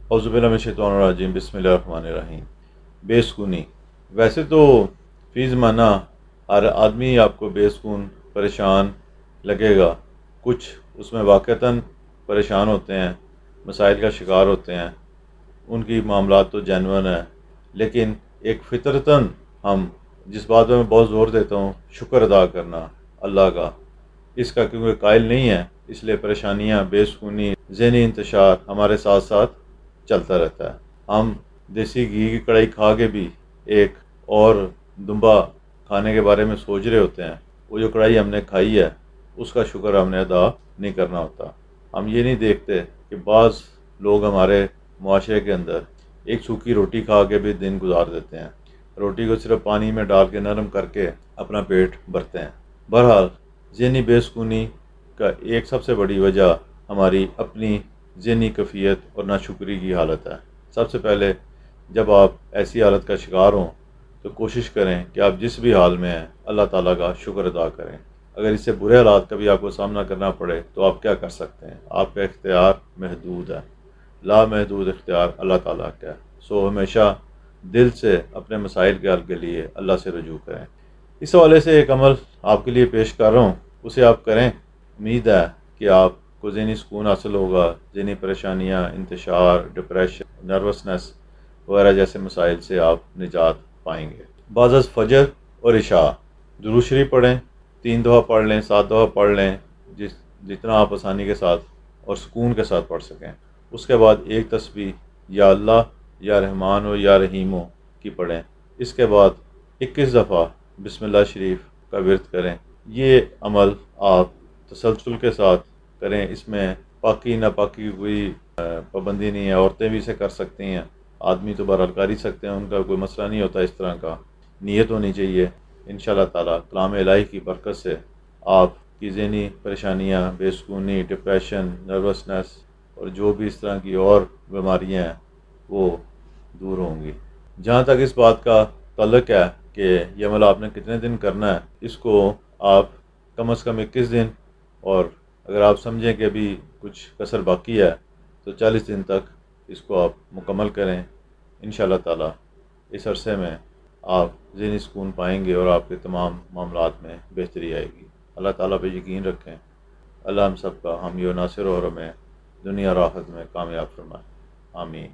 औज़ु बिल्लाहि मिनश शैतानिर रजीम बिस्मिल्लाहिर्रहमानिर्रहीम। बेसुकूनी। वैसे तो फ़ी ज़माना हर आदमी आपको बेसुकून परेशान लगेगा। कुछ उसमें वाक़तन परेशान होते हैं, मसाइल का शिकार होते हैं, उनकी मामलात तो जेन्युइन है, लेकिन एक फ़ितरतन हम जिस बात में मैं बहुत ज़ोर देता हूँ, शुक्र अदा करना अल्लाह का, इसका क्योंकि कायल नहीं है, इसलिए परेशानियाँ, बेसुकूनी, ज़हनी इंतशार हमारे साथ साथ चलता रहता है। हम देसी घी की कढ़ाई खा के भी एक और दुम्बा खाने के बारे में सोच रहे होते हैं। वो जो कढ़ाई हमने खाई है उसका शुक्र हमने अदा नहीं करना होता। हम ये नहीं देखते कि बाज़ लोग हमारे मुआशरे के अंदर एक सूखी रोटी खा के भी दिन गुजार देते हैं। रोटी को सिर्फ पानी में डाल के नरम करके अपना पेट भरते हैं। बहरहाल ज़हनी बेसुकूनी का एक सबसे बड़ी वजह हमारी अपनी ज़हनी कैफियत और नाशुक्री की हालत है। सबसे पहले जब आप ऐसी हालत का शिकार हों तो कोशिश करें कि आप जिस भी हाल में हैं अल्लाह ताला का शुक्र अदा करें। अगर इससे बुरे हालात का भी आपको सामना करना पड़े तो आप क्या कर सकते हैं? आपका इख्तियार महदूद है, लामहदूद इख्तियार अल्लाह ताला का है। सो हमेशा दिल से अपने मसाइल के हल के लिए अल्लाह से रुजू करें। इस हवाले से एक अमल आपके लिए पेश कर रहा हूँ, उसे आप करें। उम्मीद है कि आपको ज़हनी सुकून हासिल होगा, ज़हनी परेशानियाँ, इंतशार, डिप्रेशन, नर्वसनेस वगैरह जैसे मसाइल से आप निजात पाएंगे। बाज़ फ़जर और इशा दुरूद शरीफ पढ़ें, 3 दफ़ा पढ़ लें, 7 दफ़ा पढ़ लें, जितना आप आसानी के साथ और सुकून के साथ पढ़ सकें। उसके बाद एक तस्बीह या अल्लाह या रहमान हो या रहीम हो की पढ़ें। इसके बाद 21 दफ़ा बिस्मिल्लाह शरीफ का विर्द करें। ये अमल आप तसलसल के साथ करें। इसमें पाकी नापाकी की कोई पाबंदी नहीं है, औरतें भी इसे कर सकती हैं, आदमी तो बहरहाल कर ही सकते हैं, उनका कोई मसला नहीं होता। इस तरह का नीयत होनी चाहिए। इंशाअल्लाह ताला कलाम इलाही की बरकत से आपकी ज़हनी परेशानियाँ, बेसुकूनी, डिप्रेशन, नर्वसनेस और जो भी इस तरह की और बीमारियाँ हैं वो दूर होंगी। जहाँ तक इस बात का ताल्लुक है कि ये अमल आपने कितने दिन करना है, इसको आप कम से कम 21 दिन, और अगर आप समझें कि अभी कुछ कसर बाकी है तो 40 दिन तक इसको आप मुकम्मल करें। इंशाअल्लाह ताला इस अरसे में आप ज़हनी सुकून पाएंगे और आपके तमाम मामलात में बेहतरी आएगी। अल्लाह ताला पे यकीन रखें। अल्लाह हम सब का हामी और नासिर और हमें दुनिया और आखिरत में कामयाब फरमाए। आमीन।